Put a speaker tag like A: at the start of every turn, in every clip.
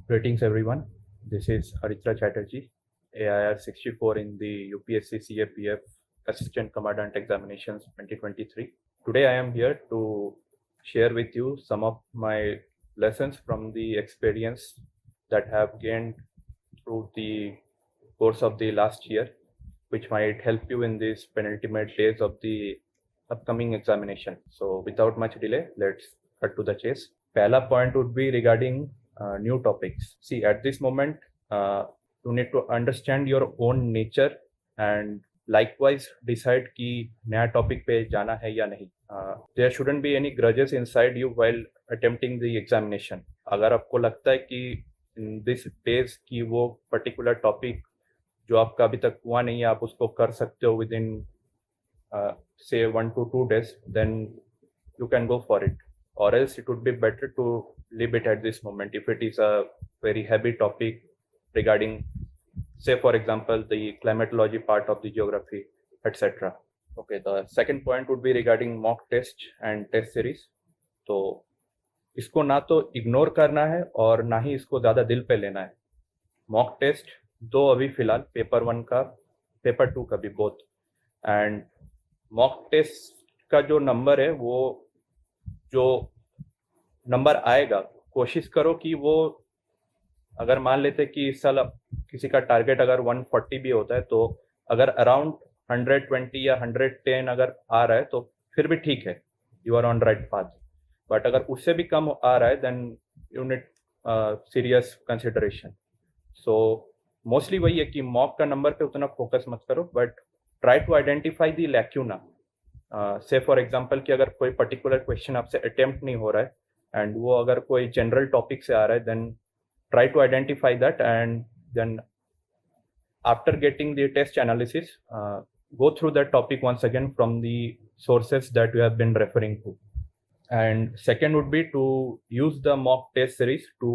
A: Greetings everyone. This is Aritra Chatterjee, AIR 64 in the UPSC CAPF Assistant Commandant Examinations 2023. Today I am here to share with you some of my lessons from the experience that have gained through the course of the last year, which might help you in these penultimate days of the upcoming examination. So without much delay, let's cut to the chase. Pehla point would be regarding new topics. See, at this moment, you need to understand your own nature and likewise decide कि नया topic पे जाना है या नहीं. There shouldn't be any grudges inside you while attempting the examination. अगर आपको लगता है कि in this days कि वो particular topic जो आपका अभी तक हुआ नहीं है आप उसको कर सकते हो within say 1 to 2 days, then you can go for it, or else it would be better to leave it at this moment if it is a very heavy topic regarding, say for example, the climatology part of the geography, etc. Okay, the second point would be regarding mock test and test series. तो इसको ना तो ignore करना है और ना ही इसको ज़्यादा दिल पे लेना है. मॉक टेस्ट दो अभी फिलहाल, पेपर 1 का, पेपर 2 का भी, बोथ. एंड मॉक टेस्ट का जो नंबर है, वो जो नंबर आएगा, कोशिश करो कि वो, अगर मान लेते कि इस साल किसी का टारगेट अगर 140 भी होता है, तो अगर अराउंड 120 या 110 अगर आ रहा है तो फिर भी ठीक है, you are on right path. But अगर उससे भी कम आ रहा है, then you need serious consideration. So mostly वही है कि मॉक का नंबर पे उतना फोकस मत करो, but try to identify the lacuna. Say for example कि अगर कोई पर्टिकुलर क्वेश्चन आपसे अटेम्प्ट नहीं हो रहा है एंड वो अगर कोई जनरल टॉपिक से आ रहा है, then try to identify that and then after getting the test analysis go through that topic once again from the sources that you have been referring to. And second would be to use the mock test series to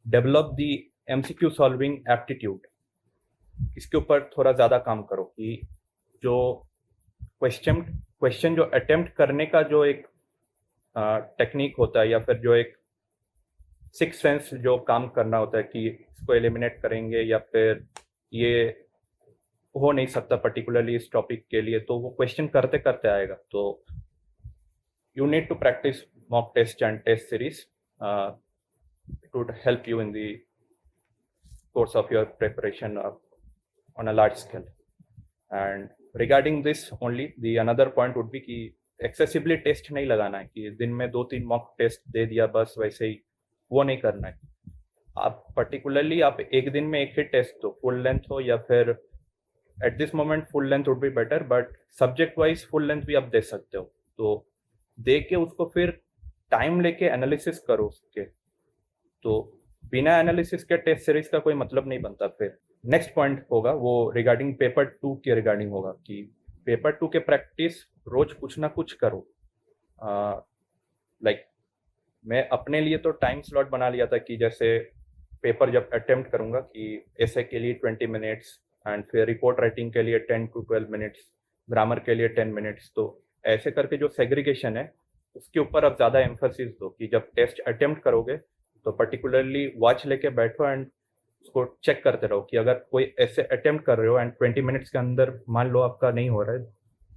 A: develop the MCQ solving aptitude. इसके ऊपर थोड़ा ज़्यादा काम करो कि जो question जो attempt करने का जो एक टेक्निक होता है, या फिर जो एक सिक्स सेंस जो काम करना होता है कि इसको एलिमिनेट करेंगे या फिर ये हो नहीं सकता पर्टिकुलरली इस टॉपिक के लिए, तो वो क्वेश्चन करते करते आएगा. तो you need to practice mock test and test series. It would help you in the course of your preparation on a large scale. And regarding this only, the another point would be कि excessively test नहीं लगाना है कि दिन में 2-3 mock test दे दिया बस वैसे ही, वो नहीं करना है. आप पर्टिकुलरली आप एक दिन में एक ही टेस्ट दो, फुल लेंथ हो या फिर eight this moment full length would be better, but subject wise full length भी आप दे सकते हो. तो दे के उसको फिर टाइम लेके एनालिसिस करो उसके. तो बिना एनालिसिस के टेस्ट सीरीज का कोई मतलब नहीं बनता. फिर नेक्स्ट पॉइंट होगा वो रिगार्डिंग पेपर 2 के रिगार्डिंग होगा कि पेपर 2 के प्रैक्टिस रोज कुछ ना कुछ करो. लाइक मैं अपने लिए तो टाइम स्लॉट बना लिया था कि जैसे पेपर जब अटेम्प्ट करूँगा कि ऐसे के लिए 20 मिनट्स एंड फिर रिपोर्ट राइटिंग के लिए 10 to 12 मिनट्स, ग्रामर के लिए 10 मिनट्स. तो ऐसे करके जो सेग्रीगेशन है उसके ऊपर अब ज़्यादा एम्फोसिस दो कि जब टेस्ट अटेम्प्ट करोगे तो पर्टिकुलरली वॉच लेके बैठो एंड उसको चेक करते रहो कि अगर कोई ऐसे अटेम्प्ट कर रहे हो एंड 20 मिनट्स के अंदर मान लो आपका नहीं हो रहा है,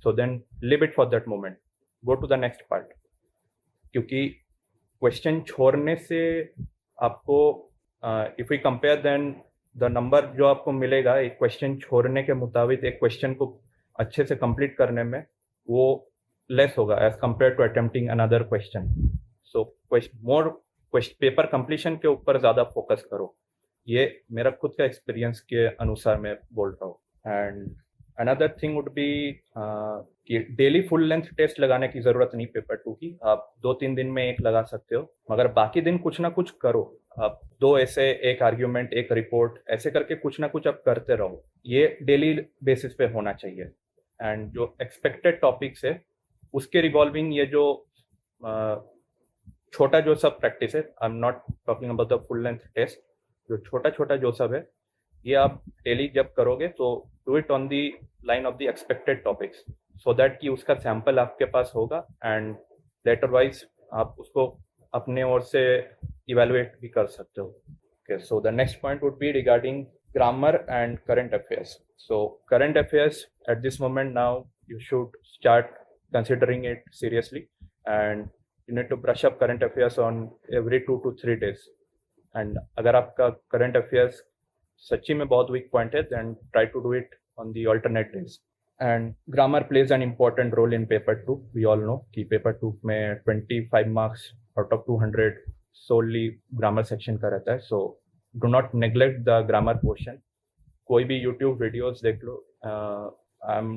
A: so then leave it for that moment, go to the next part. क्योंकि क्वेश्चन छोड़ने से आपको if you compare, then the number जो आपको मिलेगा एक क्वेश्चन छोड़ने के मुताबिक एक क्वेश्चन को अच्छे से कंप्लीट करने में, वो लेस होगा as compared to attempting another question. So more paper completion के ऊपर ज़्यादा फोकस करो. ये मेरा खुद का एक्सपीरियंस के अनुसार मैं बोल रहा हूँ. And another thing would be कि डेली फुल लेंथ टेस्ट लगाने की ज़रूरत नहीं पेपर 2 की. आप 2-3 दिन में एक लगा सकते हो, मगर बाकी दिन कुछ ना कुछ करो. आप 2 ऐसे, एक आर्ग्यूमेंट, एक रिपोर्ट, ऐसे करके कुछ ना कुछ आप करते रहो. ये डेली बेसिस पे होना चाहिए. एंड जो एक्सपेक्टेड टॉपिक्स है उसके रिवॉल्विंग ये जो छोटा जो सब प्रैक्टिस है, I am not talking about the full length test, जो छोटा छोटा जो सब है ये आप डेली जब करोगे तो do it on the line of the expected topics, so that कि उसका सैम्पल आपके पास होगा एंड लेटर वाइज आप उसको अपने ओर से इवेलुएट भी कर सकते हो. Okay, so the next point would be regarding grammar and current affairs. So current affairs at this moment now you should start considering it seriously, and you need to brush up current affairs on every 2 to 3 days. And अगर आपका current affairs सच्ची में बहुत weak point है, then try to do it on the alternate days. And grammar plays an important role in paper 2. We all know कि paper 2 में 25 marks out of 200 solely grammar section का रहता है. So do not neglect the grammar portion. कोई भी YouTube videos देख लो. I'm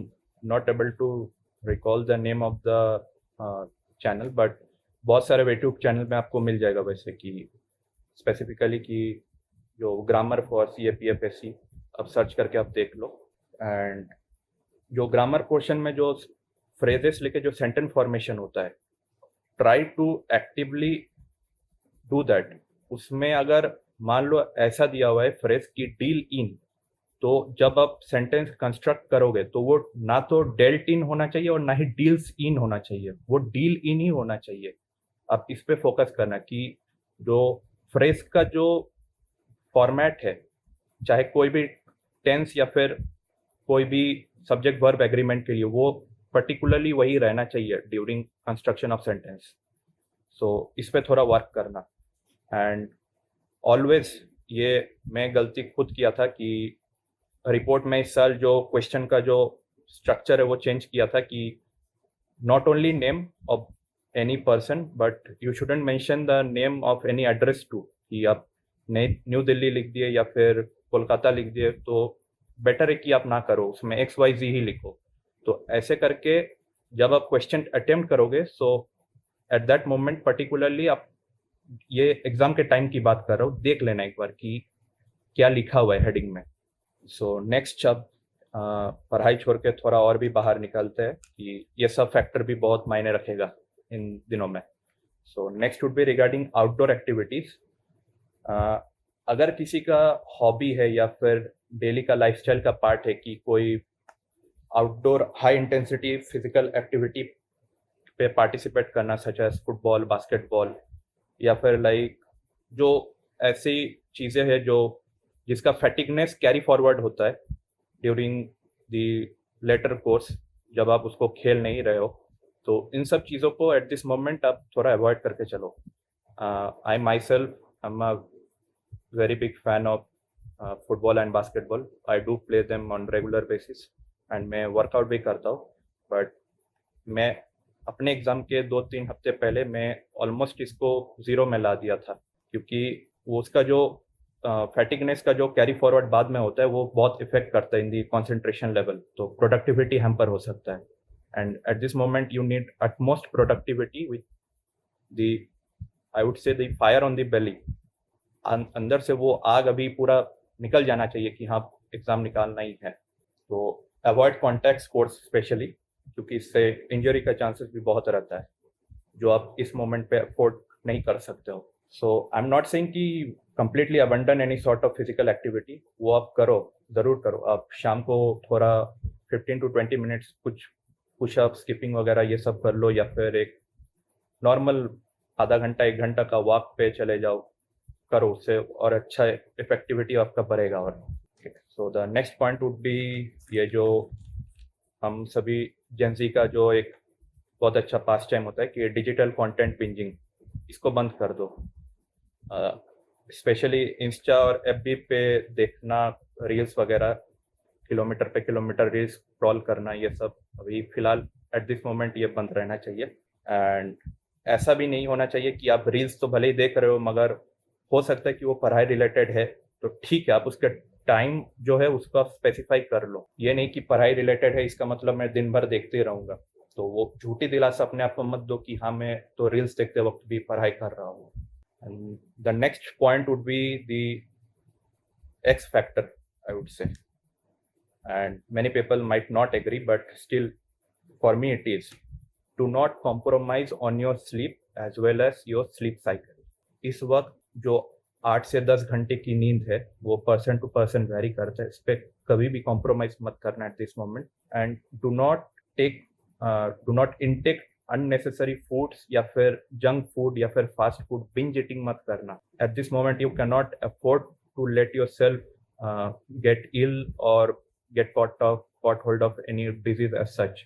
A: not able to recall the name of the channel, but बहुत सारे YouTube चैनल में आपको मिल जाएगा वैसे कि स्पेसिफिकली कि जो ग्रामर फॉर CAPF-SC अब सर्च करके आप देख लो. एंड जो ग्रामर पोर्शन में जो फ्रेजेस लेके जो सेंटेंस फॉर्मेशन होता है, try to actively do that. उसमें अगर मान लो ऐसा दिया हुआ है फ्रेज की डील इन, तो जब आप सेंटेंस कंस्ट्रक्ट करोगे तो वो ना तो डेल्ट इन होना चाहिए और ना ही डील्स इन होना चाहिए, वो डील इन ही होना चाहिए. आप इस पे फोकस करना कि जो फ्रेज का जो फॉर्मेट है, चाहे कोई भी टेंस या फिर कोई भी सब्जेक्ट वर्ब एग्रीमेंट के लिए, वो पर्टिकुलरली वही रहना चाहिए ड्यूरिंग कंस्ट्रक्शन ऑफ सेंटेंस. सो इस पे थोड़ा वर्क करना. एंड ऑलवेज ये मैं गलती खुद किया था कि रिपोर्ट में इस साल जो क्वेश्चन का जो स्ट्रक्चर है वो चेंज किया था कि not only name of any person but you shouldn't mention the name of any address too. कि आप न्यू दिल्ली लिख दिए या फिर कोलकाता लिख दिए तो बेटर है कि आप ना करो, उसमें XYZ ही लिखो. तो ऐसे करके जब आप क्वेश्चन अटेम्प्ट करोगे, सो एट दैट मोमेंट पर्टिकुलरली आप, ये एग्जाम के टाइम की बात कर रहा हूँ, देख लेना एक बार कि क्या लिखा हुआ है हेडिंग में. सो नेक्स्ट अब पढ़ाई छोड़ के थोड़ा और भी बाहर निकलते हैं कि ये सब फैक्टर भी बहुत मायने रखेगा इन दिनों में. So next would be regarding outdoor activities. अगर किसी का हॉबी है या फिर डेली का लाइफस्टाइल का पार्ट है कि कोई outdoor high intensity physical activity पे पार्टिसिपेट करना, सच एज फुटबॉल, बास्केटबॉल, या फिर लाइक जो ऐसी चीज़ें हैं जो जिसका फैटिकनेस कैरी फॉरवर्ड होता है ड्यूरिंग द लेटर कोर्स, जब आप उसको खेल नहीं रहे हो, तो इन सब चीज़ों को एट दिस मोमेंट आप थोड़ा अवॉइड करके चलो. I myself am a very big fan of football and basketball. I do play them on regular basis and मैं वर्कआउट भी करता हूँ. बट मैं अपने एग्ज़ाम के 2-3 हफ्ते पहले मैं ऑलमोस्ट इसको 0 में ला दिया था, क्योंकि वो उसका जो फैटिकनेस का जो कैरी फॉरवर्ड बाद में होता है वो बहुत इफेक्ट करता है इन दी कॉन्सेंट्रेशन लेवल, तो प्रोडक्टिविटी हैम्पर हो सकता है. And eight this moment you need utmost productivity with the, I would से the fire on the belly. अंदर से वो आग अभी पूरा निकल जाना चाहिए कि हाँ एग्जाम निकालना ही है. तो अवॉइड कॉन्टैक्ट स्पोर्ट्स स्पेशली, क्योंकि इससे इंजरी का चांसेस भी बहुत रहता है जो आप इस मोमेंट पे अफोर्ड नहीं कर सकते हो. सो आई एम नॉट सेइंग कि completely abandon any sort of physical activity, वो आप करो, ज़रूर करो. आप शाम को थोड़ा 15 to 20 मिनट्स कुछ पुशअप, स्किपिंग वगैरह ये सब कर लो, या फिर एक नॉर्मल आधा घंटा 1 घंटा का वॉक पे चले जाओ, करो, उससे और अच्छा इफेक्टिविटी आपका बढ़ेगा. और so the next point would B ये जो हम सभी जेंजी का जो एक बहुत अच्छा पास टाइम होता है कि डिजिटल कंटेंट बिंजिंग, इसको बंद कर दो. स्पेशली इंस्टा और FB पे देखना रील्स वगैरह, किलोमीटर पे किलोमीटर रील्स स्क्रॉल करना, ये सब अभी फिलहाल एट दिस मोमेंट ये बंद रहना चाहिए. एंड ऐसा भी नहीं होना चाहिए कि आप रील्स तो भले ही देख रहे हो मगर हो सकता है कि वो पढ़ाई रिलेटेड है, तो ठीक है आप उसका टाइम जो है उसका स्पेसिफाई कर लो. ये नहीं कि पढ़ाई रिलेटेड है इसका मतलब मैं दिन भर देखते ही रहूँगा, तो वो झूठी दिलासा अपने आप को मत दो कि हाँ मैं तो रील्स देखते वक्त भी पढ़ाई कर रहा हूँ. And the next point would be the X factor, I would say, and many people might not agree but still for me it is, do not compromise on your sleep as well as your sleep cycle. इस वक्त जो 8 से 10 घंटे की नींद है वो person to person very करता है, इस पर कभी भी कॉम्प्रोमाइज मत करना at this moment. And do not intake unnecessary foods या फिर जंक फूड या फिर फास्ट फूड बिंज ईटिंग मत करना. At this moment you can not afford to let yourself get ill or get caught hold of any disease as such.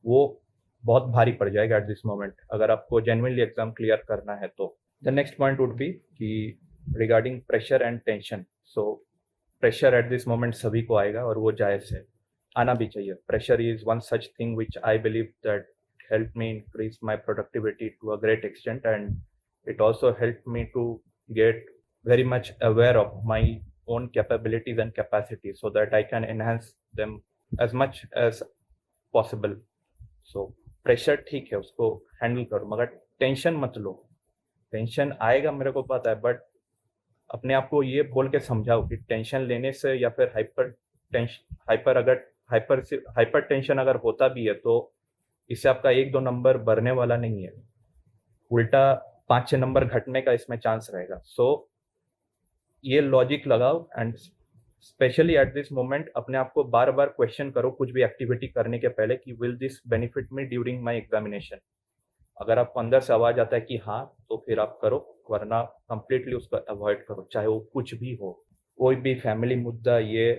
A: वो बहुत भारी पड़ जाएगा एट दिस मोमेंट अगर आपको जेन्युइनली एग्जाम क्लियर करना है तो. The next point would be कि regarding pressure and tension. So pressure at this moment सभी को आएगा और वो जायज़ है, आना भी चाहिए. Pressure is one such thing which I believe that helped me increase my productivity to a great extent, and it also helped me to get very much aware of my own capabilities and capacities so that I can enhance them as much as possible. So pressure ठीक है, उसको handle करो, मगर tension मत लो. Tension आएगा मेरे को पता है, बट अपने आप को ये बोल के समझाओ कि टेंशन लेने से या फिर हाइपर टेंशन अगर होता भी है तो इससे आपका 1-2 नंबर बढ़ने वाला नहीं है, उल्टा 5-6 नंबर घटने का इसमें चांस रहेगा. सो ये लॉजिक लगाओ and specially eight this moment अपने आप को बार बार क्वेश्चन करो कुछ भी एक्टिविटी करने के पहले कि will this benefit me during my examination. अगर आपको अंदर से आवाज आता है कि हाँ, तो फिर आप करो, वरना कंप्लीटली उसको अवॉइड करो, चाहे वो कुछ भी हो. कोई भी फैमिली मुद्दा ये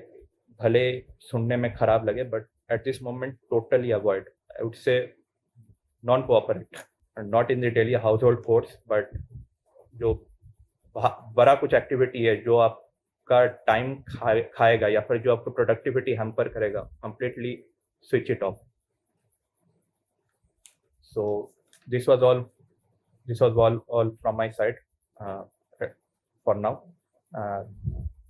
A: भले सुनने में खराब लगे, but at this moment totally avoid. I would say non-cooperate and not in the daily household chores, but जो बड़ा कुछ एक्टिविटी है जो आपका टाइम खाएगा या फिर जो आपको प्रोडक्टिविटी हैम्पर करेगा, completely switch it off. So this was all from my side for now.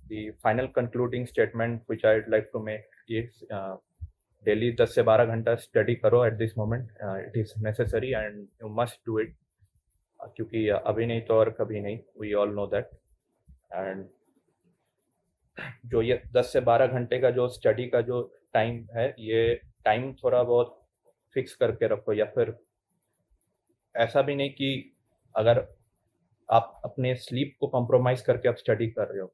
A: The final concluding statement which I'd like to make is daily 10 से 12 घंटा स्टडी करो at this moment. It is necessary and you must do it, क्योंकि अभी नहीं तो और कभी नहीं, we all know that. And जो ये 10 से 12 घंटे का जो स्टडी का जो टाइम है, ये टाइम थोड़ा बहुत फिक्स करके रखो, या फिर ऐसा भी नहीं कि अगर आप अपने स्लीप को कॉम्प्रोमाइज़ करके आप स्टडी कर रहे हो.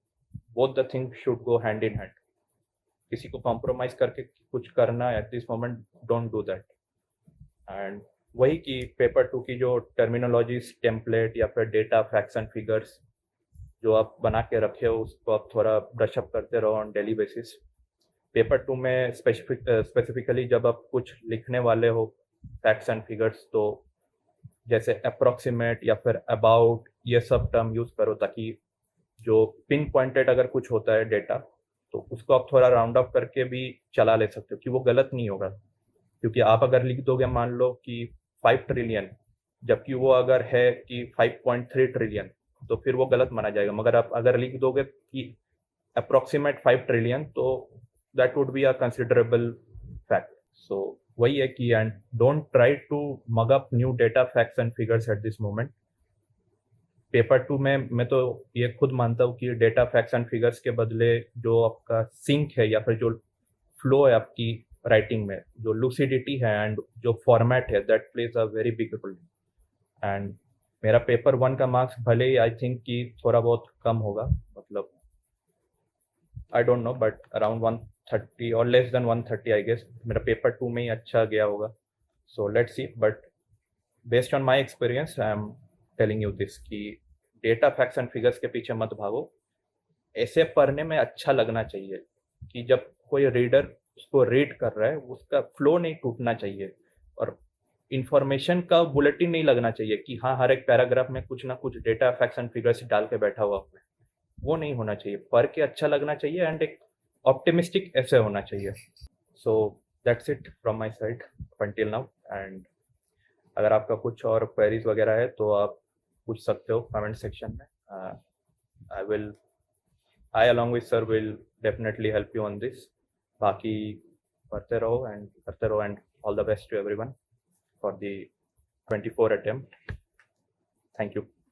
A: Both the thing should go hand in hand. किसी को कॉम्प्रोमाइज करके कुछ करना at this moment, don't do that. And वही कि पेपर 2 की जो टर्मिनोलॉजीज, टेम्पलेट या फिर डेटा, फैक्ट्स एंड फिगर्स जो आप बना के रखे हो, उसको आप थोड़ा ब्रशअप करते रहो ऑन डेली बेसिस. पेपर 2 में स्पेसिफिकली जब आप कुछ लिखने वाले हो फैक्ट्स एंड फिगर्स, तो जैसे अप्रॉक्सीमेट या फिर अबाउट, ये सब टर्म यूज़ करो, ताकि जो पिन पॉइंटेड अगर कुछ होता है डेटा, तो उसको आप थोड़ा राउंड ऑफ करके भी चला ले सकते हो कि वो गलत नहीं होगा. क्योंकि आप अगर लिख दोगे मान लो कि 5 ट्रिलियन, जबकि वो अगर है कि 5.3 ट्रिलियन, तो फिर वो गलत माना जाएगा. मगर आप अगर लिख दोगे कि अप्रॉक्सीमेट 5 ट्रिलियन, तो that would be a considerable fact. So वही है कि and don't try to mug up new data, facts and figures at this moment. Paper 2 में मैं तो ये खुद मानता हूँ कि डेटा, फैक्ट्स एंड फिगर्स के बदले जो आपका सिंक है या फिर जो फ्लो है आपकी राइटिंग में, जो लूसिडिटी है एंड जो फॉर्मेट है, that plays a very big role. And मेरा पेपर 1 का मार्क्स भले ही आई थिंक कि थोड़ा बहुत कम होगा, मतलब I don't know, but around 130 और लेस देन 130 आई गेस. मेरा पेपर 2 में ही अच्छा गया होगा. So let's see, but based on my experience I am telling you this कि डेटा, फैक्ट्स एंड फिगर्स के पीछे मत भागो. ऐसे पढ़ने में अच्छा लगना चाहिए कि जब कोई रीडर उसको रीड कर रहा है, उसका फ्लो नहीं टूटना चाहिए, और इंफॉर्मेशन का बुलेटिन नहीं लगना चाहिए कि हाँ, हर एक पैराग्राफ में कुछ ना कुछ डेटा, फैक्ट्स एंड फिगर्स डाल के बैठा हुआ है. वो नहीं होना चाहिए. पढ़ के अच्छा लगना चाहिए एंड एक ऑप्टिमिस्टिक ऐसे होना चाहिए. So that's it from my side until now. And अगर आपका कुछ और क्वेरीज वगैरह है तो आप पूछ सकते हो कमेंट सेक्शन में. I along with sir will definitely help you on this. बाकी पढ़ते रहो एंड करते रहो, and all the best to everyone for the 24 attempt. Thank you.